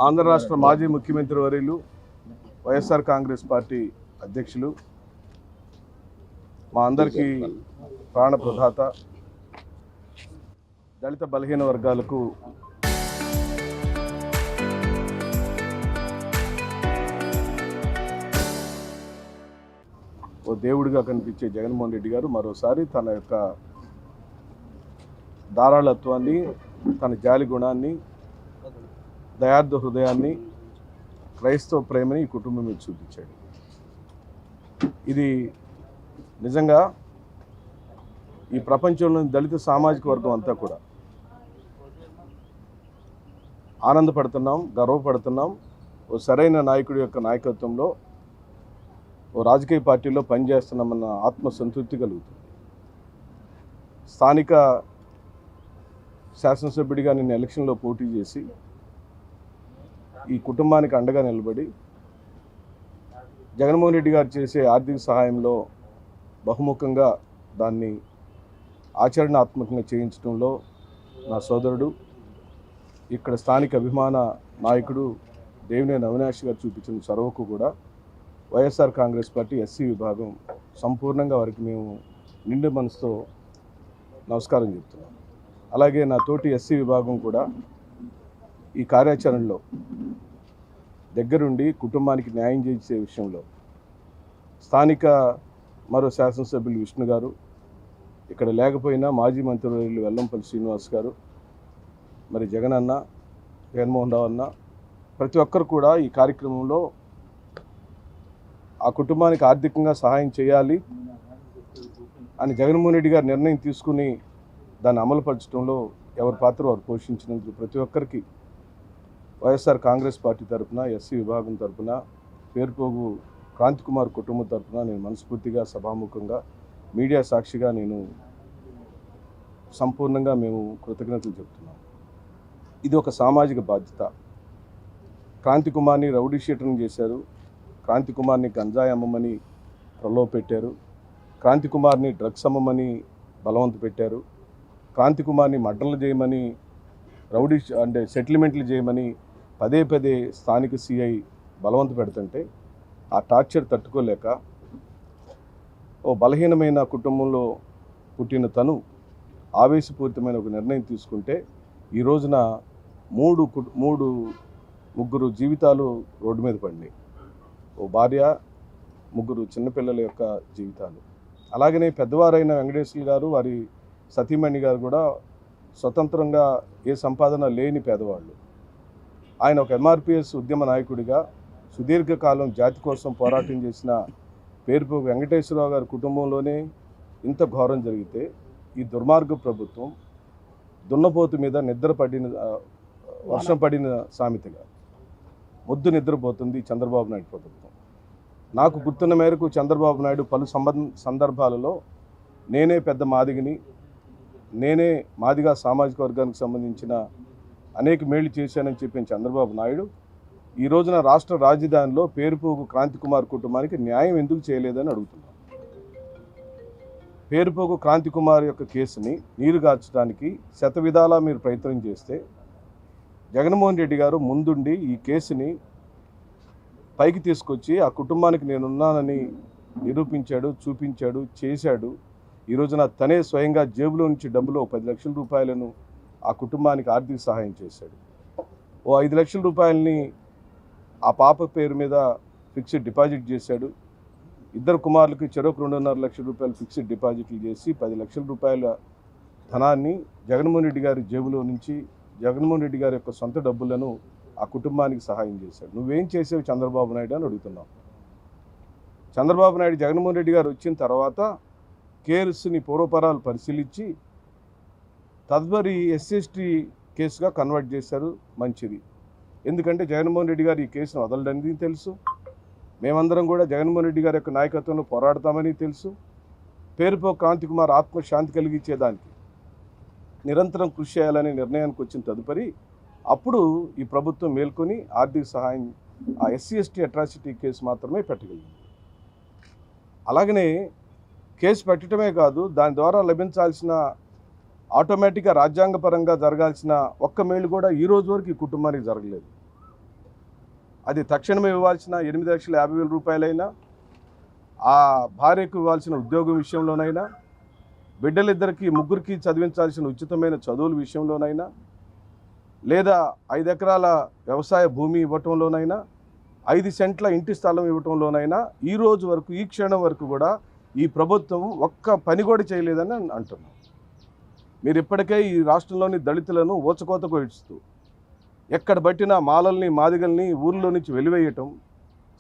ఆంధ్ర రాష్ట్ర మాజీ ముఖ్యమంత్రి వర్యులు వైఎస్ఆర్ కాంగ్రెస్ పార్టీ అధ్యక్షులు మా అందరికీ ప్రాణప్రదాత దళిత బలహీన వర్గాలకు ఓ దేవుడిగా కనిపించే జగన్మోహన్ రెడ్డి గారు మరోసారి తన యొక్క ధారాళత్వాన్ని, తన జాలి గుణాన్ని, దయార్థ హృదయాన్ని, క్రైస్తవ ప్రేమని ఈ కుటుంబం మీద చూపించాడు. ఇది నిజంగా ఈ ప్రపంచంలోని దళిత సామాజిక వర్గం అంతా కూడా ఆనందపడుతున్నాం, గర్వపడుతున్నాం. ఓ సరైన నాయకుడి యొక్క నాయకత్వంలో ఓ రాజకీయ పార్టీలో పనిచేస్తున్నామన్న ఆత్మసంతృప్తి కలుగుతుంది. స్థానిక శాసనసభ్యుడిగా నేను ఎలక్షన్లో పోటీ చేసి ఈ కుటుంబానికి అండగా నిలబడి జగన్మోహన్ రెడ్డి గారు చేసే ఆర్థిక సహాయంలో బహుముఖంగా దాన్ని ఆచరణాత్మకంగా చేయించడంలో నా సోదరుడు, ఇక్కడ స్థానిక అభిమాన నాయకుడు దేవినేని అవినాష్ గారు చూపించిన చొరవకు కూడా వైఎస్ఆర్ కాంగ్రెస్ పార్టీ ఎస్సీ విభాగం సంపూర్ణంగా వారికి మేము నిండు మనసుతో నమస్కారం చెప్తున్నాం. అలాగే నా తోటి ఎస్సీ విభాగం కూడా ఈ కార్యాచరణలో దగ్గరుండి కుటుంబానికి న్యాయం చేసే విషయంలో స్థానిక మరో శాసనసభ్యులు విష్ణు గారు, ఇక్కడ లేకపోయినా మాజీ మంత్రివర్యులు వెల్లంపల్లి శ్రీనివాస్ గారు, మరి జగన్ అన్న, జగన్మోహన్ రావు అన్న, ప్రతి ఒక్కరు కూడా ఈ కార్యక్రమంలో ఆ కుటుంబానికి ఆర్థికంగా సహాయం చేయాలి అని జగన్మోహన్ రెడ్డి గారు నిర్ణయం తీసుకుని దాన్ని అమలుపరచడంలో ఎవరి పాత్ర వారు పోషించినందుకు ప్రతి ఒక్కరికి వైఎస్ఆర్ కాంగ్రెస్ పార్టీ తరఫున, ఎస్సీ విభాగం తరఫున, పేరుపోగు క్రాంతికుమార్ కుటుంబం తరఫున నేను మనస్ఫూర్తిగా, సభాముఖంగా, మీడియా సాక్షిగా నేను సంపూర్ణంగా మేము కృతజ్ఞతలు చెప్తున్నాం. ఇది ఒక సామాజిక బాధ్యత. క్రాంతికుమార్ని రౌడీ షీటర్ని చేశారు, క్రాంతికుమార్ని గంజాయి అమ్మమని ప్రలోభ పెట్టారు, క్రాంతికుమార్ని డ్రగ్స్ అమ్మమని బలవంత పెట్టారు, క్రాంతికుమార్ని మర్డర్లు చేయమని, రౌడీ అంటే సెటిల్మెంట్లు చేయమని పదే పదే స్థానిక సిఐ బలవంత పెడుతుంటే ఆ టార్చర్ తట్టుకోలేక ఓ బలహీనమైన కుటుంబంలో పుట్టిన తను ఆవేశపూరితమైన ఒక నిర్ణయం తీసుకుంటే ఈ రోజున ముగ్గురు జీవితాలు రోడ్డు మీద పడినాయి. ఓ భార్య, ముగ్గురు చిన్నపిల్లల యొక్క జీవితాలు. అలాగనే పెద్దవారైన వెంకటేశ్వర గారు, వారి సతీమణి గారు కూడా స్వతంత్రంగా ఏ సంపాదన లేని పేదవాళ్ళు. ఆయన ఒక ఎంఆర్పిఎస్ ఉద్యమ నాయకుడిగా సుదీర్ఘకాలం జాతి కోసం పోరాటం చేసిన పేరుపోగు వెంకటేశ్వరరావు గారి కుటుంబంలోనే ఇంత ఘోరం జరిగితే ఈ దుర్మార్గ ప్రభుత్వం దున్నపోతు మీద వర్షం పడిన సామెతగా మొద్దు నిద్రపోతుంది చంద్రబాబు నాయుడు ప్రభుత్వం. నాకు గుర్తున్న మేరకు చంద్రబాబు నాయుడు పలు సందర్భాలలో నేనే పెద్ద మాదిగని, నేనే మాదిగా సామాజిక వర్గానికి సంబంధించిన అనేక మేళ్లు చేశానని చెప్పిన చంద్రబాబు నాయుడు ఈ రోజున రాష్ట్ర రాజధానిలో పేరుపోగు క్రాంతికుమార్ కుటుంబానికి న్యాయం ఎందుకు చేయలేదని అడుగుతున్నాను. పేరుపోగు క్రాంతికుమార్ యొక్క కేసుని నీరుగార్చడానికి శతవిధాలా మీరు ప్రయత్నం చేస్తే జగన్మోహన్ రెడ్డి గారు ముందుండి ఈ కేసుని పైకి తీసుకొచ్చి ఆ కుటుంబానికి నేనున్నానని నిరూపించాడు, చూపించాడు, చేశాడు. ఈ రోజున తనే స్వయంగా జేబులో నుంచి డబ్బులో 10 లక్షల రూపాయలను ఆ కుటుంబానికి ఆర్థిక సహాయం చేశాడు. ఓ 5 లక్షల రూపాయలని ఆ పాప పేరు మీద ఫిక్స్డ్ డిపాజిట్ చేశాడు. ఇద్దరు కుమారులకి చెరొక 2.5 లక్షల రూపాయలు ఫిక్స్డ్ డిపాజిట్లు చేసి 10 లక్షల రూపాయల ధనాన్ని జగన్మోహన్ రెడ్డి గారి జేబులో నుంచి, జగన్మోహన్ రెడ్డి గారి యొక్క సొంత డబ్బులను ఆ కుటుంబానికి సహాయం చేశాడు. నువ్వేం చేసావు చంద్రబాబు నాయుడు అని అడుగుతున్నావు. చంద్రబాబు నాయుడు జగన్మోహన్ రెడ్డి గారు వచ్చిన తర్వాత కేసుని పూర్వపరాలు పరిశీలించి తదుపరి ఎస్సీ కేసుగా కన్వర్ట్ చేశారు. మంచిది. ఎందుకంటే జగన్మోహన్ రెడ్డి గారు ఈ కేసును వదలడానికి తెలుసు. మేమందరం కూడా జగన్మోహన్ రెడ్డి గారి యొక్క నాయకత్వంలో పోరాడతామని తెలుసు. పేరుపోగు క్రాంతికుమార్ ఆత్మశాంతి కలిగించేదానికి నిరంతరం కృషి చేయాలనే నిర్ణయానికి వచ్చిన తదుపరి అప్పుడు ఈ ప్రభుత్వం మేల్కొని ఆర్థిక సహాయం ఆ ఎస్సీ ఎస్టీ అట్రాసిటీ కేసు మాత్రమే పెట్టగలిగింది. అలాగనే కేసు పెట్టడమే కాదు, దాని ద్వారా లభించాల్సిన ఆటోమేటిక్గా రాజ్యాంగపరంగా జరగాల్సిన ఒక్క మేలు కూడా ఈ రోజు వరకు ఈ కుటుంబానికి జరగలేదు. అది తక్షణమే ఇవ్వాల్సిన 8,50,000 రూపాయలైనా, ఆ భార్యకు ఇవ్వాల్సిన ఉద్యోగం విషయంలోనైనా, బిడ్డలిద్దరికి ముగ్గురికి చదివించాల్సిన ఉచితమైన చదువుల విషయంలోనైనా, లేదా 5 ఎకరాల వ్యవసాయ భూమి ఇవ్వటంలోనైనా, 5 సెంట్ల ఇంటి స్థలం ఇవ్వటంలోనైనా ఈ రోజు వరకు, ఈ క్షణం వరకు కూడా ఈ ప్రభుత్వం ఒక్క పని కూడా చేయలేదని అంటున్నాం. మీరు ఇప్పటికే ఈ రాష్ట్రంలోని దళితులను ఊచకోతకు ఇడుస్తూ ఎక్కడ బట్టినా మాలల్ని, మాదిగల్ని ఊర్లో నుంచి వెలివేయటం,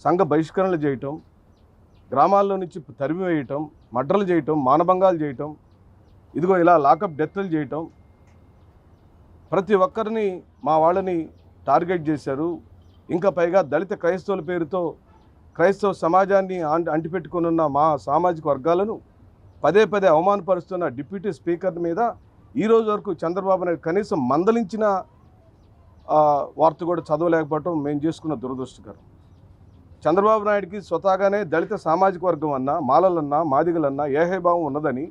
సంఘ బహిష్కరణలు చేయటం, గ్రామాల్లో నుంచి తరిమివేయటం, మడ్రలు చేయటం, మానభంగాలు చేయటం, ఇదిగో ఇలా లాకప్ డెత్లు చేయటం, ప్రతి ఒక్కరిని మా వాళ్ళని టార్గెట్ చేశారు. ఇంకా పైగా దళిత క్రైస్తవుల పేరుతో క్రైస్తవ సమాజాన్ని అంటిపెట్టుకున్న మా సామాజిక వర్గాలను పదే పదే అవమానపరుస్తున్న డిప్యూటీ స్పీకర్ మీద ఈరోజు వరకు చంద్రబాబు నాయుడు కనీసం మందలించిన వార్త కూడా చదవలేకపోవటం మేము చేసుకున్న దురదృష్టకరం. చంద్రబాబు నాయుడికి స్వతహాగానే దళిత సామాజిక వర్గం అన్నా, మాలలన్నా, మాదిగలన్నా ఏహేభావం ఉన్నదని,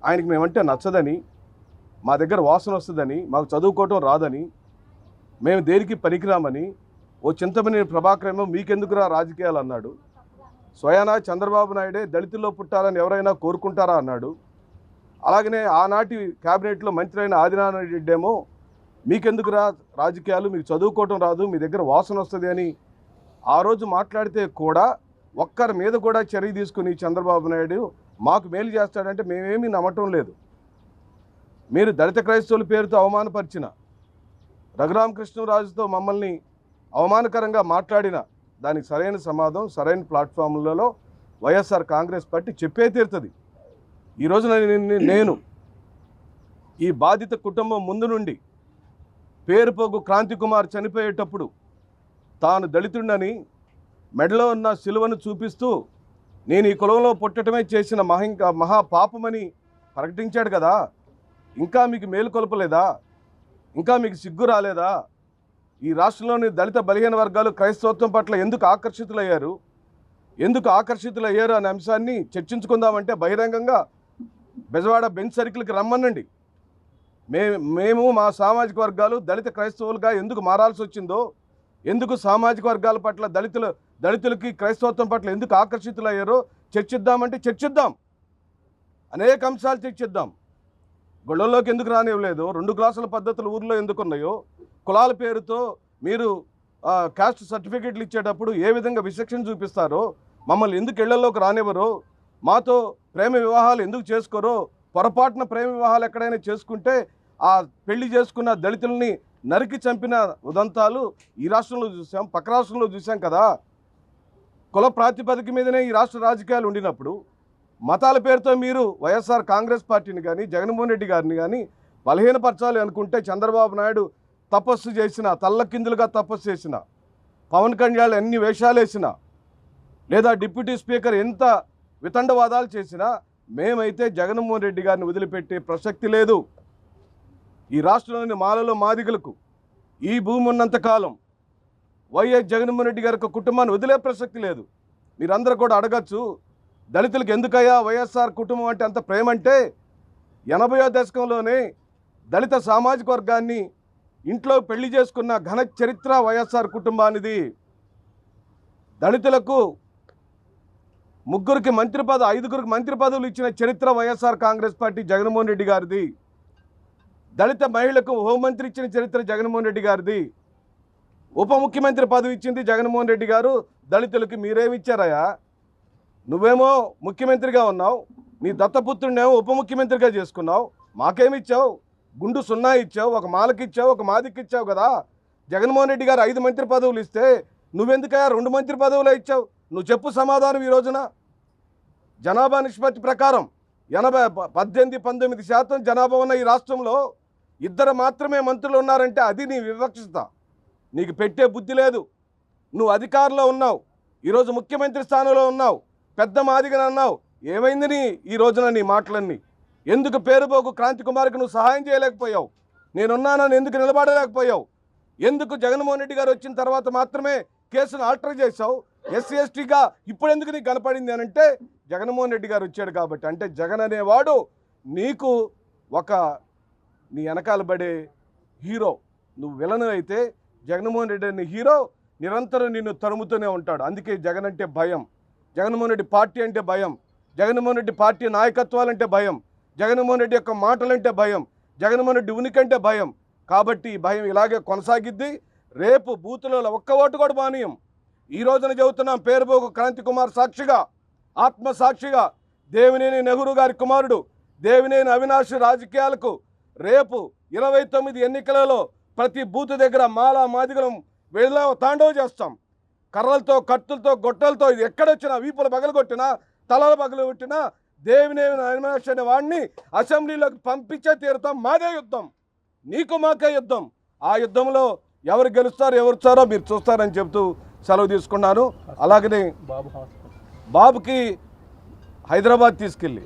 ఆయనకి మేమంటే నచ్చదని, మా దగ్గర వాసన వస్తుందని, మాకు చదువుకోవటం రాదని, మేము దేనికి పనికిరామని, ఓ చింతమనేని ప్రభాకర్ ఏమో మీకెందుకురా రాజకీయాలు అన్నాడు. స్వయానా చంద్రబాబు నాయుడే దళితుల్లో పుట్టాలని ఎవరైనా కోరుకుంటారా అన్నాడు. అలాగనే ఆనాటి క్యాబినెట్లో మంత్రి అయిన ఆదినారాయణ రెడ్డి ఏమో మీకెందుకురా రాజకీయాలు, మీకు చదువుకోవటం రాదు, మీ దగ్గర వాసన వస్తుంది అని ఆ రోజు మాట్లాడితే కూడా ఒక్కరి మీద కూడా చర్య తీసుకుని చంద్రబాబు నాయుడు మాకు మేలు చేస్తాడంటే మేమేమీ నమ్మటం లేదు. మీరు దళిత క్రైస్తవుల పేరుతో అవమానపరిచిన, రఘురామకృష్ణరాజుతో మమ్మల్ని అవమానకరంగా మాట్లాడిన దానికి సరైన సమాధానం సరైన ప్లాట్ఫామ్లలో వైఎస్ఆర్ కాంగ్రెస్ పార్టీ చెప్పే తీరుతుంది. ఈరోజు నేను ఈ బాధిత కుటుంబం ముందు నుండి పేరుపోగు క్రాంతి కుమార్ చనిపోయేటప్పుడు తాను దళితుడినని మెడలో ఉన్న సిలువను చూపిస్తూ నేను ఈ కులంలో పుట్టడమే చేసిన మహాపాపమని ప్రకటించాడు కదా. ఇంకా మీకు మేలుకొల్పలేదా? ఇంకా మీకు సిగ్గు రాలేదా? ఈ రాష్ట్రంలోని దళిత బలహీన వర్గాలు క్రైస్తవత్వం పట్ల ఎందుకు ఆకర్షితులయ్యారు అనే అంశాన్ని చర్చించుకుందామంటే బహిరంగంగా బెజవాడ బెంచ్ సర్కిల్కి రమ్మనండి. మేము మా సామాజిక వర్గాలు దళిత క్రైస్తవులుగా ఎందుకు మారాల్సి వచ్చిందో, ఎందుకు సామాజిక వర్గాల పట్ల దళితులకి క్రైస్తవత్వం పట్ల ఎందుకు ఆకర్షితులయ్యారో చర్చిద్దామంటే చర్చిద్దాం. అనేక అంశాలు చర్చిద్దాం. గొడవల్లోకి ఎందుకు రానివ్వలేదు, 2 క్లాసుల పద్ధతులు ఊర్లో ఎందుకు ఉన్నాయో, కులాల పేరుతో మీరు కాస్ట్ సర్టిఫికెట్లు ఇచ్చేటప్పుడు ఏ విధంగా విచక్షణ చూపిస్తారో, మమ్మల్ని ఎందుకు ఇళ్లలోకి రానివ్వరో, మాతో ప్రేమ వివాహాలు ఎందుకు చేసుకోరో, పొరపాటున ప్రేమ వివాహాలు ఎక్కడైనా చేసుకుంటే ఆ పెళ్లి చేసుకున్న దళితుల్ని నరికి చంపిన ఉదంతాలు ఈ రాష్ట్రంలో చూసాం, పక్క రాష్ట్రంలో చూసాం కదా. కుల ప్రాతిపదిక మీదనే ఈ రాష్ట్ర రాజకీయాలు ఉండినప్పుడు మతాల పేరుతో మీరు వైఎస్ఆర్ కాంగ్రెస్ పార్టీని కానీ జగన్మోహన్ రెడ్డి గారిని కానీ బలహీనపరచాలి అనుకుంటే చంద్రబాబు నాయుడు తపస్సు చేసిన, తల్లకిందులుగా తపస్సు చేసిన, పవన్ కళ్యాణ్ ఎన్ని వేషాలు వేసినా, లేదా డిప్యూటీ స్పీకర్ ఎంత వితండవాదాలు చేసినా మేమైతే జగన్మోహన్ రెడ్డి గారిని వదిలిపెట్టే ప్రసక్తి లేదు. ఈ రాష్ట్రంలోని మాలలో మాదిగలకు ఈ భూమి ఉన్నంతకాలం వైఎస్ జగన్మోహన్ రెడ్డి గారి కుటుంబాన్ని వదిలే ప్రసక్తి లేదు. మీరందరూ కూడా అడగచ్చు, దళితులకు ఎందుకయ్యా వైఎస్ఆర్ కుటుంబం అంటే అంత ప్రేమ అంటే 80వ దశకంలోనే దళిత సామాజిక వర్గాన్ని ఇంట్లో పెళ్లి చేసుకున్న ఘన చరిత్ర వైఎస్ఆర్ కుటుంబానిది. దళితులకు 5గురికి మంత్రి పదవులు ఇచ్చిన చరిత్ర వైఎస్ఆర్ కాంగ్రెస్ పార్టీ జగన్మోహన్ రెడ్డి గారిది. దళిత మహిళలకు హోంమంత్రి ఇచ్చిన చరిత్ర జగన్మోహన్ రెడ్డి గారిది. ఉప ముఖ్యమంత్రి పదవి ఇచ్చింది జగన్మోహన్ రెడ్డి గారు. దళితులకి మీరేమిచ్చారయ్యా? నువ్వేమో ముఖ్యమంత్రిగా ఉన్నావు, నీ దత్తపుత్రుడినేమో ఉప ముఖ్యమంత్రిగా చేసుకున్నావు. మాకేమిచ్చావు? గుండు 0 ఇచ్చావు, ఒక మాలకి ఇచ్చావు, ఒక మాదికి ఇచ్చావు కదా. జగన్మోహన్ రెడ్డి గారు 5 మంత్రి పదవులు ఇస్తే నువ్వెందుకయ్యా 2 మంత్రి పదవులే ఇచ్చావు? నువ్వు చెప్పు సమాధానం. ఈ రోజున జనాభా నిష్పత్తి ప్రకారం 18-19% జనాభా ఉన్న ఈ రాష్ట్రంలో 2 మాత్రమే మంత్రులు ఉన్నారంటే అది నీ వివక్షత. నీకు పెట్టే బుద్ధి లేదు. నువ్వు అధికారంలో ఉన్నావు, ఈరోజు ముఖ్యమంత్రి స్థానంలో ఉన్నావు, పెద్ద మాదిగని అన్నావు. ఏమైంది ఈ రోజున నీ మాటలన్నీ? ఎందుకు పేరుపోకు క్రాంతి కుమార్కి నువ్వు సహాయం చేయలేకపోయావు? నేనున్నానని ఎందుకు నిలబడలేకపోయావు? ఎందుకు జగన్మోహన్ రెడ్డి గారు వచ్చిన తర్వాత మాత్రమే కేసును ఆల్టర్ చేశావు? ఎస్సీ ఎస్టీగా ఇప్పుడు ఎందుకు నీకు కనపడింది అని అంటే జగన్మోహన్ రెడ్డి గారు వచ్చాడు కాబట్టి. అంటే జగన్ అనేవాడు నీకు నీ వెనకాల పడే హీరో. నువ్వు విలను అయితే జగన్మోహన్ రెడ్డి అనే హీరో నిరంతరం నిన్ను తరుముతూనే ఉంటాడు. అందుకే జగన్ అంటే భయం, జగన్మోహన్ రెడ్డి పార్టీ అంటే భయం, జగన్మోహన్ రెడ్డి పార్టీ నాయకత్వాలంటే భయం, జగన్మోహన్ రెడ్డి యొక్క మాటలంటే భయం, జగన్మోహన్ రెడ్డి ఉనికంటే భయం. కాబట్టి ఈ భయం ఇలాగే కొనసాగిద్ది. రేపు బూతులలో ఒక్క ఓటు కూడా మానియం. ఈ రోజున చెబుతున్నాం, పేరుబోగు క్రాంతి కుమార్ సాక్షిగా, ఆత్మసాక్షిగా, దేవినేని నెహ్రూ గారి కుమారుడు దేవినేని అవినాష్ రాజకీయాలకు రేపు 29 ఎన్నికలలో ప్రతి బూతు దగ్గర మాలా మాదిగలం వెళ్ళ తాండవ చేస్తాం. కర్రలతో, కత్తులతో, గొట్టలతో, ఇది ఎక్కడొచ్చినా, వీపులు పగలగొట్టినా, తలలు పగలగొట్టినా దేవినేని అవినాష్ అనే వాడిని అసెంబ్లీలోకి పంపించే తీరుతాం. మాదే యుద్ధం, నీకు మాకే యుద్ధం. ఆ యుద్ధంలో ఎవరు గెలుస్తారో ఎవరుస్తారో మీరు చూస్తారని చెబుతూ సెలవు తీసుకున్నాను. అలాగనే బాబుకి హైదరాబాద్ తీసుకెళ్ళి,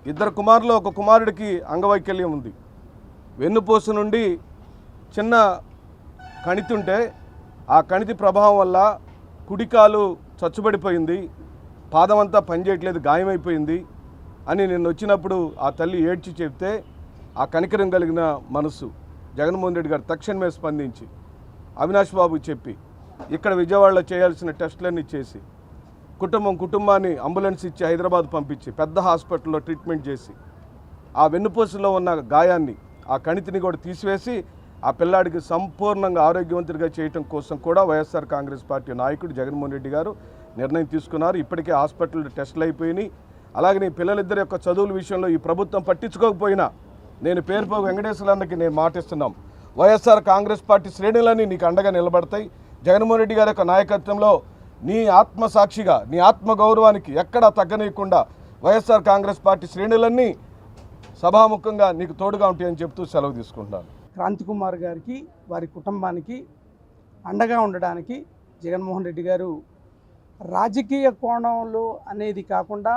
2 కుమారులు, ఒక కుమారుడికి అంగవైకల్యం ఉంది. వెన్నుపూస నుండి చిన్న కణితి ఉంటే ఆ కణితి ప్రభావం వల్ల కుడికాలు చచ్చుబడిపోయింది, పాదం అంతా పనిచేయట్లేదు, గాయమైపోయింది అని నేను వచ్చినప్పుడు ఆ తల్లి ఏడ్చి చెప్తే ఆ కనికరం కలిగిన మనసు జగన్మోహన్ రెడ్డి గారు తక్షణమే స్పందించి అవినాష్ బాబుకి చెప్పి ఇక్కడ విజయవాడలో చేయాల్సిన టెస్టులన్నీ చేసి కుటుంబాన్ని అంబులెన్స్ ఇచ్చి హైదరాబాద్ పంపించి పెద్ద హాస్పిటల్లో ట్రీట్మెంట్ చేసి ఆ వెన్నుపూసలో ఉన్న గాయాన్ని, ఆ కణితిని కూడా తీసివేసి ఆ పిల్లాడికి సంపూర్ణంగా ఆరోగ్యవంతుడిగా చేయటం కోసం కూడా వైఎస్ఆర్ కాంగ్రెస్ పార్టీ నాయకుడు జగన్మోహన్ రెడ్డి గారు నిర్ణయం తీసుకున్నారు. ఇప్పటికే హాస్పిటల్ టెస్టులు అయిపోయినాయి. అలాగే పిల్లలిద్దరి యొక్క చదువుల విషయంలో ఈ ప్రభుత్వం పట్టించుకోకపోయినా నేను పేరుపోగు వెంకటేశ్వరన్నకి నేను మాటిస్తున్నాం, వైఎస్ఆర్ కాంగ్రెస్ పార్టీ శ్రేణులన్నీ నీకు అండగా నిలబడతాయి. జగన్మోహన్ రెడ్డి గారి యొక్క నాయకత్వంలో నీ ఆత్మసాక్షిగా, నీ ఆత్మగౌరవానికి ఎక్కడా తగ్గనీయకుండా వైఎస్ఆర్ కాంగ్రెస్ పార్టీ శ్రేణులన్నీ సభాముఖంగా నీకు తోడుగా ఉంటాయని చెప్తూ సెలవు తీసుకుంటున్నాను. క్రాంతి కుమార్ గారికి, వారి కుటుంబానికి అండగా ఉండడానికి జగన్మోహన్ రెడ్డి గారు రాజకీయ కోణంలో అనేది కాకుండా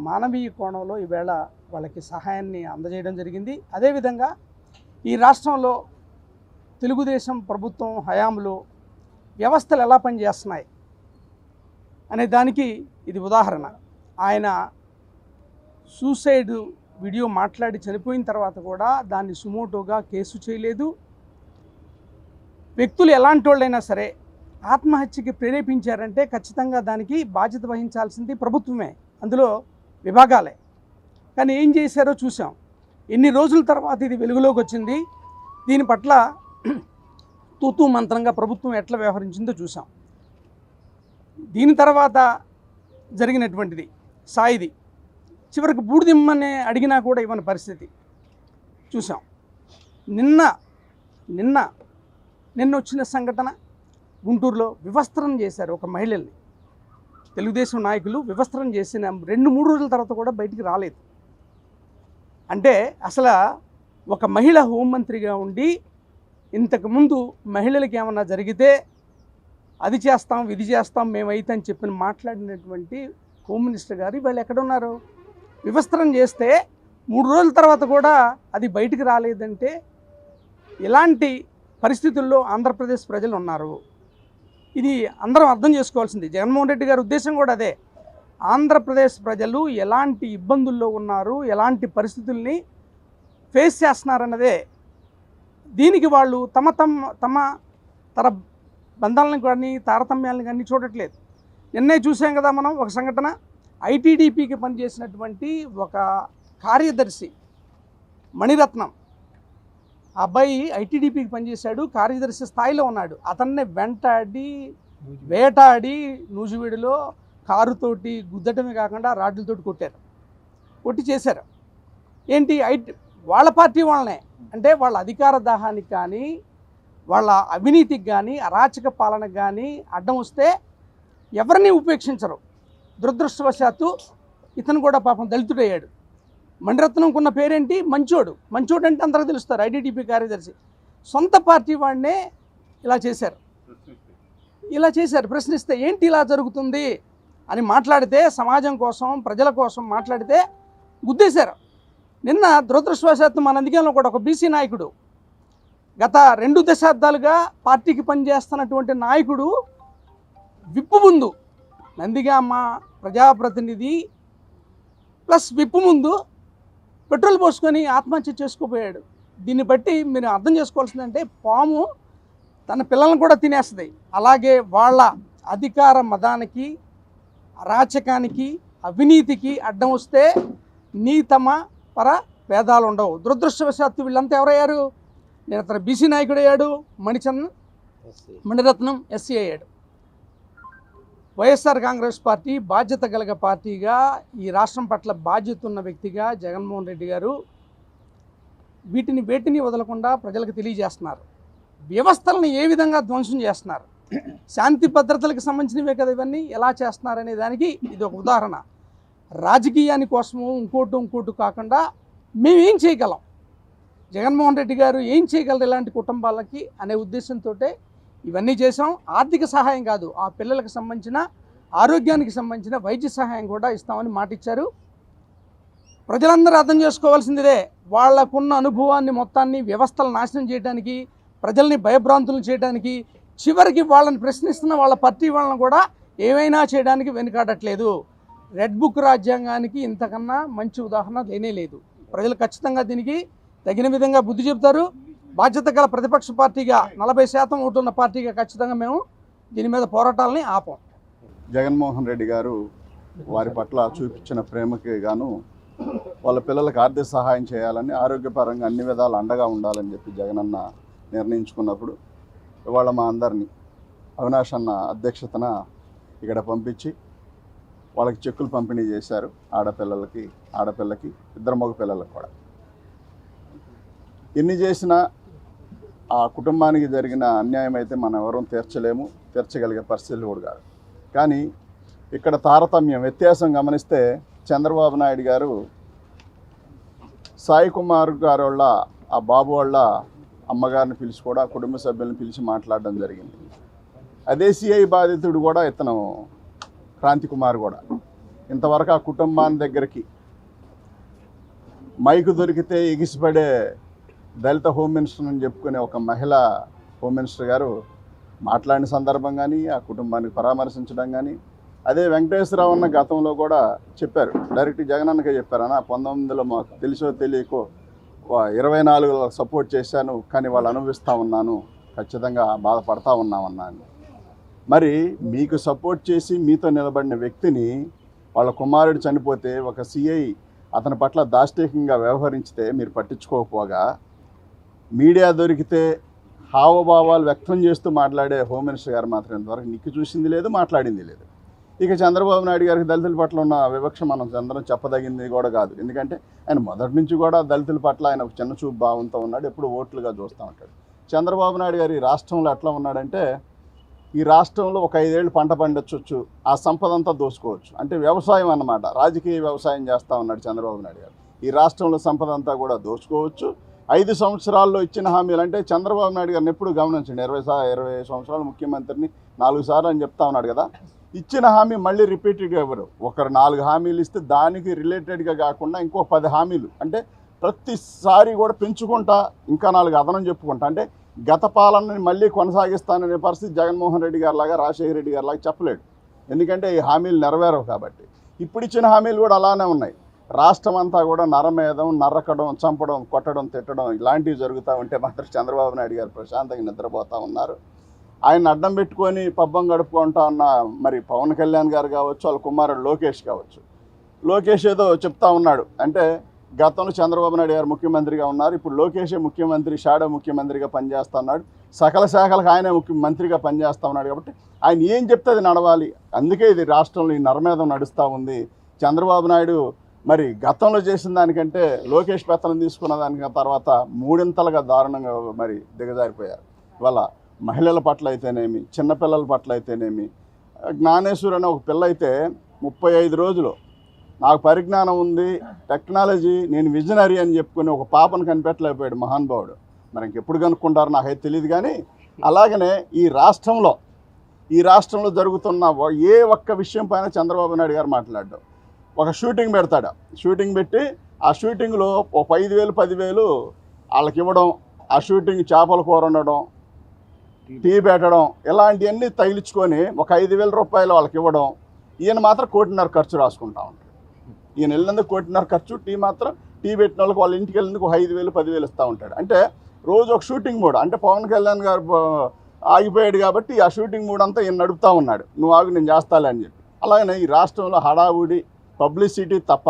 మానవీయ కోణంలో ఈవేళ వాళ్ళకి సహాయాన్ని అందజేయడం జరిగింది. అదేవిధంగా ఈ రాష్ట్రంలో తెలుగుదేశం ప్రభుత్వం హయాంలో వ్యవస్థలు ఎలా పనిచేస్తున్నాయి అనే దానికి ఇది ఉదాహరణ. ఆయన సూసైడ్ వీడియో మాట్లాడి చనిపోయిన తర్వాత కూడా దాన్ని సుమోటోగా కేసు చేయలేదు. వ్యక్తులు ఎలాంటి వాళ్ళైనా సరే ఆత్మహత్యకి ప్రేరేపించారంటే ఖచ్చితంగా దానికి బాధ్యత వహించాల్సింది ప్రభుత్వమే, అందులో విభాగాలే. కానీ ఏం చేశారో చూసాం. ఎన్ని రోజుల తర్వాత ఇది వెలుగులోకి వచ్చింది. దీని పట్ల తూతూ మంత్రంగా ప్రభుత్వం ఎట్లా వ్యవహరించిందో చూసాం. దీని తర్వాత జరిగినటువంటిది సాయిది, చివరికి బూడిదిమ్మని అడిగినా కూడా ఇవ్వని పరిస్థితి చూసాం. నిన్న వచ్చిన సంఘటన గుంటూరులో వివస్త్రం చేశారు ఒక మహిళల్ని. తెలుగుదేశం నాయకులు వివస్త్రం చేసిన 2-3 రోజుల తర్వాత కూడా బయటికి రాలేదు. అంటే అసలు ఒక మహిళ హోంమంత్రిగా ఉండి ఇంతకుముందు మహిళలకి ఏమన్నా జరిగితే అది చేస్తాం, ఇది చేస్తాం, మేమైతే అని చెప్పి మాట్లాడినటువంటి హోమ్ మినిస్టర్ గారు వాళ్ళు ఎక్కడున్నారు? వివస్త్రం చేస్తే 3 రోజుల తర్వాత కూడా అది బయటికి రాలేదంటే ఎలాంటి పరిస్థితుల్లో ఆంధ్రప్రదేశ్ ప్రజలు ఉన్నారు? ఇది అందరం అర్థం చేసుకోవాల్సింది. జగన్మోహన్ రెడ్డి గారి ఉద్దేశం కూడా అదే. ఆంధ్రప్రదేశ్ ప్రజలు ఎలాంటి ఇబ్బందుల్లో ఉన్నారు, ఎలాంటి పరిస్థితుల్ని ఫేస్ చేస్తున్నారన్నదే. దీనికి వాళ్ళు తమ తర బంధాలను కానీ తారతమ్యాలను కానీ చూడట్లేదు. నిన్నే చూసాం కదా మనం ఒక సంఘటన. ఐటీడీపీకి పనిచేసినటువంటి ఒక కార్యదర్శి మణిరత్నం, ఆ అబ్బాయి ఐటీడీపీకి పనిచేశాడు, కార్యదర్శి స్థాయిలో ఉన్నాడు. అతన్ని వేటాడి నూజివీడులో కారుతోటి గుద్దటమే కాకుండా రాడ్లతోటి కొట్టి చేశారు. ఏంటి? వాళ్ళ పార్టీ వాళ్ళనే, అంటే వాళ్ళ అధికార దాహానికి కానీ వాళ్ళ అవినీతికి కానీ అరాచక పాలనకు కానీ అడ్డం వస్తే ఎవరిని ఉపేక్షించరు. దురదృష్టవశాత్తు ఇతను కూడా పాపం దళితుడయ్యాడు. మణిరత్నంకు ఉన్న పేరేంటి? మంచోడు అంటే అందరికీ తెలుస్తారు. ఐటీడీపీ కార్యదర్శి సొంత పార్టీ వాడినే ఇలా చేశారు. ప్రశ్నిస్తే ఏంటి ఇలా జరుగుతుంది అని మాట్లాడితే, సమాజం కోసం ప్రజల కోసం మాట్లాడితే గుద్దేశారు. నిన్న దురదృష్టవశాత్తు మన నందిగాంలో కూడా ఒక బీసీ నాయకుడు, గత 2 దశాబ్దాలుగా పార్టీకి పనిచేస్తున్నటువంటి నాయకుడు, విప్పు ముందు నందిగామ ప్రజాప్రతినిధి ప్లస్ విప్పు ముందు పెట్రోల్ పోసుకొని ఆత్మహత్య చేసుకోపోయాడు. దీన్ని బట్టి మీరు అర్థం చేసుకోవాల్సిందంటే పాము తన పిల్లల్ని కూడా తినేస్తుంది. అలాగే వాళ్ళ అధికార మదానికి, అరాచకానికి, అవినీతికి అడ్డం వస్తే నీతమ పర భేదాలు ఉండవు. దురదృష్టవశాత్తు వీళ్ళంతా ఎవరయ్యారు? నేను అతను బీసీ నాయకుడు అయ్యాడు, మణిరత్నం ఎస్సీ అయ్యాడు. వైఎస్ఆర్ కాంగ్రెస్ పార్టీ బాధ్యత కలిగ పార్టీగా, ఈ రాష్ట్రం పట్ల బాధ్యత ఉన్న వ్యక్తిగా జగన్మోహన్ రెడ్డి గారు వేటిని వదలకుండా ప్రజలకు తెలియజేస్తున్నారు. వ్యవస్థలను ఏ విధంగా ధ్వంసం చేస్తున్నారు, శాంతి భద్రతలకు సంబంధించినవే కదా ఇవన్నీ, ఎలా చేస్తున్నారనే దానికి ఇది ఒక ఉదాహరణ. రాజకీయాని కోసము ఇంకోటి కాకుండా మేము ఏం చేయగలం, జగన్మోహన్ రెడ్డి గారు ఏం చేయగలరు ఇలాంటి కుటుంబాలకి అనే ఉద్దేశంతో ఇవన్నీ చేసాం. ఆర్థిక సహాయం కాదు, ఆ పిల్లలకు సంబంధించిన ఆరోగ్యానికి సంబంధించిన వైద్య సహాయం కూడా ఇస్తామని మాట ఇచ్చారు. ప్రజలందరూ అర్థం చేసుకోవాల్సిందిదే, వాళ్లకున్న అనుభవాన్ని మొత్తాన్ని వ్యవస్థలు నాశనం చేయడానికి, ప్రజల్ని భయభ్రాంతులు చేయడానికి, చివరికి వాళ్ళని ప్రశ్నిస్తున్న వాళ్ళ పార్టీ వాళ్ళని కూడా ఏమైనా చేయడానికి వెనుకాడట్లేదు. రెడ్ బుక్ రాజ్యాంగానికి ఇంతకన్నా మంచి ఉదాహరణ లేనే లేదు. ప్రజలు ఖచ్చితంగా దీనికి తగిన విధంగా బుద్ధి చెబుతారు. బాధ్యత గల ప్రతిపక్ష పార్టీగా, 40% ఓటు ఉన్న పార్టీగా ఖచ్చితంగా మేము దీని మీద పోరాటాలని ఆపం. జగన్మోహన్ రెడ్డి గారు వారి పట్ల చూపించిన ప్రేమకి గాను వాళ్ళ పిల్లలకు ఆర్థిక సహాయం చేయాలని, ఆరోగ్యపరంగా అన్ని విధాలు అండగా ఉండాలని చెప్పి జగనన్న నిర్ణయించుకున్నప్పుడు ఇవాళ మా అందరినీ అవినాష్ అన్న అధ్యక్షతన ఇక్కడ పంపించి వాళ్ళకి చెక్కులు పంపిణీ చేశారు. ఆడపిల్లకి, ఇద్దరు మగ పిల్లలకు కూడా. ఎన్ని చేసినా ఆ కుటుంబానికి జరిగిన అన్యాయం అయితే మనం ఎవరూ తీర్చగలిగే పరిస్థితులు కూడా కాదు. కానీ ఇక్కడ తారతమ్యం, వ్యత్యాసం గమనిస్తే చంద్రబాబు నాయుడు గారు సాయి కుమార్ గారు వాళ్ళ ఆ బాబు వాళ్ళ అమ్మగారిని పిలిచి కూడా కుటుంబ సభ్యులను పిలిచి మాట్లాడడం జరిగింది. అదే సిఐ బాధితుడు కూడా ఇతను క్రాంతి కుమార్ కూడా ఇంతవరకు ఆ కుటుంబాన్ని దగ్గరికి మైకు దొరికితే ఎగిసిపడే దళిత హోమ్ మినిస్టర్ అని చెప్పుకునే ఒక మహిళా హోమ్ మినిస్టర్ గారు మాట్లాడిన సందర్భం కానీ, ఆ కుటుంబానికి పరామర్శించడం కానీ, అదే వెంకటేశ్వరరావు అన్న గతంలో కూడా చెప్పారు, డైరెక్ట్ జగనన్నకే చెప్పారన్న 19లో మాకు తెలిసో తెలియకో 24లో సపోర్ట్ చేశాను, కానీ వాళ్ళు అనుభవిస్తూ ఉన్నాను, ఖచ్చితంగా బాధపడతా ఉన్నామన్నాను. మరి మీకు సపోర్ట్ చేసి మీతో నిలబడిన వ్యక్తిని వాళ్ళ కుమారుడు చనిపోతే ఒక సిఐ అతని పట్ల దాష్టీకంగా వ్యవహరించితే మీరు పట్టించుకోకపోగా, మీడియా దొరికితే హావభావాలు వ్యక్తం చేస్తూ మాట్లాడే హోమ్ మినిస్టర్ గారు మాత్రం ఇంతవరకు నిక్కి చూసింది లేదు, మాట్లాడింది లేదు. ఇక చంద్రబాబు నాయుడు గారికి దళితుల పట్ల ఉన్న వివక్ష మనం అందరం చెప్పదగింది కూడా కాదు. ఎందుకంటే ఆయన మొదటి నుంచి కూడా దళితుల పట్ల ఆయన ఒక చిన్న చూపు భావంతో ఉన్నాడు, ఎప్పుడు ఓట్లుగా చూస్తూ ఉంటాడు. చంద్రబాబు నాయుడు గారు ఈ రాష్ట్రంలో ఎట్లా ఉన్నాడంటే, ఈ రాష్ట్రంలో ఒక 5 ఏళ్ళు పంట పండించవచ్చు, ఆ సంపద అంతా దోసుకోవచ్చు, అంటే వ్యవసాయం అన్నమాట, రాజకీయ వ్యవసాయం చేస్తూ ఉన్నాడు చంద్రబాబు నాయుడు గారు. ఈ రాష్ట్రంలో సంపద అంతా కూడా దోచుకోవచ్చు. 5 సంవత్సరాల్లో ఇచ్చిన హామీలు, అంటే చంద్రబాబు నాయుడు గారిని ఎప్పుడు గమనించండి, 20 సంవత్సరాలు ముఖ్యమంత్రిని 4 సార్లు అని చెప్తా ఉన్నాడు కదా, ఇచ్చిన హామీ మళ్ళీ రిపీటెడ్గా ఇవ్వరు. ఒకరు 4 హామీలు ఇస్తే దానికి రిలేటెడ్గా కాకుండా ఇంకో 10 హామీలు, అంటే ప్రతిసారి కూడా పెంచుకుంటా ఇంకా 4 అదనం చెప్పుకుంటా, అంటే గత పాలనని మళ్ళీ కొనసాగిస్తాననే పరిస్థితి జగన్మోహన్ రెడ్డి గారి లాగా, రాజశేఖర రెడ్డి గారి లాగా చెప్పలేడు. ఎందుకంటే ఈ హామీలు నెరవేరవు కాబట్టి. ఇప్పుడు ఇచ్చిన హామీలు కూడా అలానే ఉన్నాయి. రాష్ట్రం అంతా కూడా నరమేధం, నరకడం, చంపడం, కొట్టడం, తిట్టడం ఇలాంటివి జరుగుతూ ఉంటే మాత్రం చంద్రబాబు నాయుడు గారు ప్రశాంతంగా నిద్రపోతూ ఉన్నారు. ఆయన అడ్డం పెట్టుకొని పబ్బం గడుపుకుంటా ఉన్న మరి పవన్ కళ్యాణ్ గారు కావచ్చు, వాళ్ళ కుమారుడు లోకేష్ కావచ్చు. లోకేష్ ఏదో చెప్తా ఉన్నాడు, అంటే గతంలో చంద్రబాబు నాయుడు గారు ముఖ్యమంత్రిగా ఉన్నారు, ఇప్పుడు లోకేషే ముఖ్యమంత్రి, షాడో ముఖ్యమంత్రిగా పనిచేస్తూ ఉన్నాడు, సకల శాఖలకు ఆయనే ముఖ్యమంత్రిగా పనిచేస్తూ ఉన్నాడు. కాబట్టి ఆయన ఏం చెప్తే అది నడవాలి. అందుకే ఇది రాష్ట్రంలో ఈ నరమేధం నడుస్తూ ఉంది. చంద్రబాబు నాయుడు మరి గతంలో చేసిన దానికంటే లోకేష్ పెత్తనం తీసుకున్న దానికి తర్వాత 3 దారుణంగా మరి దిగజారిపోయారు. ఇవాళ మహిళల పట్ల అయితేనేమి, చిన్నపిల్లల పట్ల అయితేనేమి, జ్ఞానేశ్వర్ అనే ఒక పిల్ల అయితే 35 రోజులు నాకు పరిజ్ఞానం ఉంది, టెక్నాలజీ, నేను విజనరీ అని చెప్పుకుని ఒక పాపను కనిపెట్టలేకపోయాడు మహానుభావుడు. మరి ఇంకెప్పుడు కనుక్కుంటారో నాకైతే తెలియదు. కానీ అలాగనే ఈ రాష్ట్రంలో జరుగుతున్న ఏ ఒక్క విషయం పైన చంద్రబాబు నాయుడు గారు మాట్లాడడం. ఒక షూటింగ్ పెడతాడు, షూటింగ్ పెట్టి ఆ షూటింగ్లో ఒక 5,000 10,000 వాళ్ళకి ఇవ్వడం, ఆ షూటింగ్ చేపల కూర ఉండడం, టీ పెట్టడం, ఇలాంటివన్నీ తగిలించుకొని ఒక 5,000 రూపాయలు వాళ్ళకి ఇవ్వడం. ఈయన మాత్రం 1,50,00,000 ఖర్చు రాసుకుంటా ఉంటాడు. ఈయన వెళ్ళినందుకు 1,50,00,000 ఖర్చు, టీ పెట్టిన వాళ్ళకి వాళ్ళ ఇంటికి వెళ్ళినందుకు 5,000 10,000 ఇస్తూ ఉంటాడు. అంటే రోజు ఒక షూటింగ్ మోడ్. అంటే పవన్ కళ్యాణ్ గారు ఆగిపోయాడు కాబట్టి ఆ షూటింగ్ మూడ్ అంతా ఈయన నడుపుతా ఉన్నాడు, నువ్వు ఆగు నేను చేస్తాలే అని చెప్పి. అలాగనే ఈ రాష్ట్రంలో హడావుడి పబ్లిసిటీ తప్ప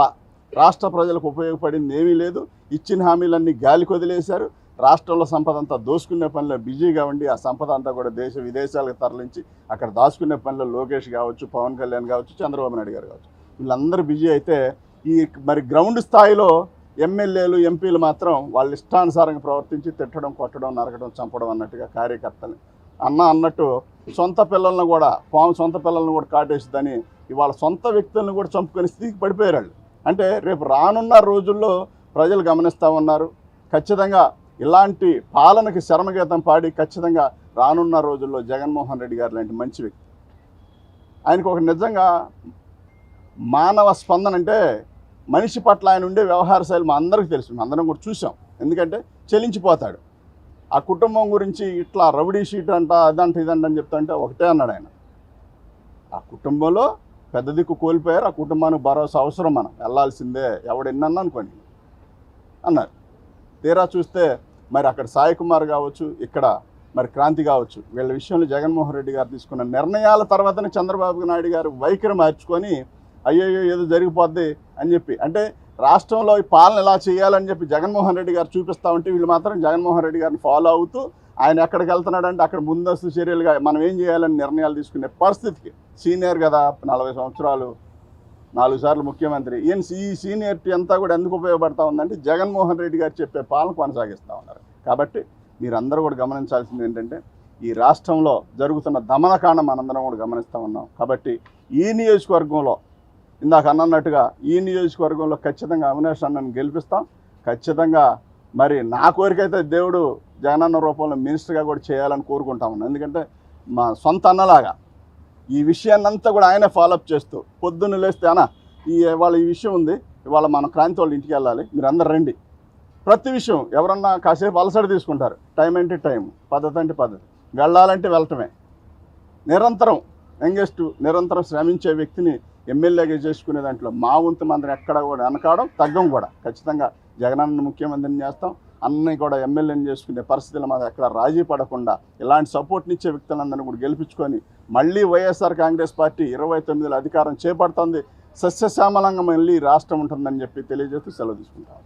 రాష్ట్ర ప్రజలకు ఉపయోగపడింది ఏమీ లేదు. ఇచ్చిన హామీలన్నీ గాలికి వదిలేశారు. రాష్ట్రంలో సంపద అంతా దోసుకునే పనిలో బిజీగా ఉండి ఆ సంపద అంతా కూడా దేశ విదేశాలకు తరలించి అక్కడ దాచుకునే పనిలో లోకేష్ కావచ్చు, పవన్ కళ్యాణ్ కావచ్చు, చంద్రబాబు నాయుడు గారు కావచ్చు, వీళ్ళందరూ బిజీ అయితే ఈ మరి గ్రౌండ్ స్థాయిలో ఎమ్మెల్యేలు ఎంపీలు మాత్రం వాళ్ళ ఇష్టానుసారంగా ప్రవర్తించి తిట్టడం, కొట్టడం, నరకడం, చంపడం అన్నట్టుగా కార్యకర్తలు అన్నట్టు సొంత పిల్లలను కూడా పాము సొంత పిల్లలను కూడా కాటేస్తుందని ఇవాళ సొంత వ్యక్తులను కూడా చంపుకునే స్థితికి పడిపోయారు వాళ్ళు. అంటే రేపు రానున్న రోజుల్లో ప్రజలు గమనిస్తూ ఉన్నారు. ఖచ్చితంగా ఇలాంటి పాలనకి శరమగీతం పాడి ఖచ్చితంగా రానున్న రోజుల్లో జగన్మోహన్ రెడ్డి గారు లాంటి మంచి వ్యక్తి, ఆయనకు ఒక నిజంగా మానవ స్పందన అంటే మనిషి పట్ల ఆయన ఉండే వ్యవహార శైలి మా అందరికీ తెలుసు, మేము అందరం కూడా చూసాం. ఎందుకంటే చెలించిపోతాడు. ఆ కుటుంబం గురించి ఇట్లా రౌడీ షీట్ అంట అదంట ఇదంట అని చెప్తా అంటే ఒకటే అన్నాడు ఆయన, ఆ కుటుంబంలో పెద్ద దిక్కు కోల్పోయారు, ఆ కుటుంబానికి భరోసా అవసరం, మనం వెళ్ళాల్సిందే, ఎవడెన్నన్నా అనుకోండి అన్నారు. తీరా చూస్తే మరి అక్కడ సాయి కుమార్ కావచ్చు, ఇక్కడ మరి క్రాంతి కావచ్చు, వీళ్ళ విషయంలో జగన్మోహన్ రెడ్డి గారు తీసుకున్న నిర్ణయాల తర్వాతనే చంద్రబాబు నాయుడు గారు వైఖరి మార్చుకొని అయ్యో ఏదో జరిగిపోద్ది అని చెప్పి, అంటే రాష్ట్రంలో ఈ పాలన ఎలా చేయాలని చెప్పి జగన్మోహన్ రెడ్డి గారు చూపిస్తూ ఉంటే వీళ్ళు మాత్రం జగన్మోహన్ రెడ్డి గారిని ఫాలో అవుతూ ఆయన ఎక్కడికి వెళ్తున్నాడంటే అక్కడ ముందస్తు చర్యలుగా మనం ఏం చేయాలని నిర్ణయాలు తీసుకునే పరిస్థితికి, సీనియర్ కదా 40 సంవత్సరాలు 4 సార్లు ముఖ్యమంత్రి, ఈయన ఈ సీనియర్టీ అంతా కూడా ఎందుకు ఉపయోగపడతా ఉందంటే జగన్మోహన్ రెడ్డి గారు చెప్పే పాలన కొనసాగిస్తూ ఉన్నారు. కాబట్టి మీరందరూ కూడా గమనించాల్సింది ఏంటంటే ఈ రాష్ట్రంలో జరుగుతున్న దమనకాండం మనందరం కూడా గమనిస్తూ ఉన్నాం. కాబట్టి ఈ నియోజకవర్గంలో ఇందాక అన్నట్టుగా ఈ నియోజకవర్గంలో ఖచ్చితంగా అవినాష్ అన్నను గెలిపిస్తాం. ఖచ్చితంగా మరి నా కోరికైతే దేవుడు జగనన్న రూపంలో మినిస్టర్గా కూడా చేయాలని కోరుకుంటా ఉన్నాను. ఎందుకంటే మా సొంత అన్నలాగా ఈ విషయాన్ని అంతా కూడా ఆయనే ఫాలోఅప్ చేస్తూ పొద్దున్న లేస్తే అన్న ఇవాళ ఈ విషయం ఉంది, ఇవాళ మనం క్రాంతి వాళ్ళ ఇంటికి వెళ్ళాలి, మీరు అందరు రండి. ప్రతి విషయం ఎవరన్నా కాసేపు అలసట తీసుకుంటారు, టైం అంటే టైం, పద్ధతి అంటే పద్ధతి, వెళ్ళాలంటే వెళ్ళటమే. నిరంతరం యంగెస్ట్ నిరంతరం శ్రమించే వ్యక్తిని ఎమ్మెల్యేగా చేసుకునే దాంట్లో మా వంతు మందిని ఎక్కడ కూడా వెనకాడం తగ్గం కూడా. ఖచ్చితంగా జగనన్న ముఖ్యమంత్రిని చేస్తాం, అన్నీ కూడా ఎమ్మెల్యేని చేసుకునే పరిస్థితుల మీద ఎక్కడ రాజీ పడకుండా ఇలాంటి సపోర్ట్నిచ్చే వ్యక్తులందరినీ కూడా గెలిపించుకొని మళ్ళీ వైఎస్ఆర్ కాంగ్రెస్ పార్టీ 29లో అధికారం చేపడుతుంది, సస్యశ్యామలంగా మళ్ళీ రాష్ట్రం ఉంటుందని చెప్పి తెలియజేస్తూ సెలవు తీసుకుంటాం.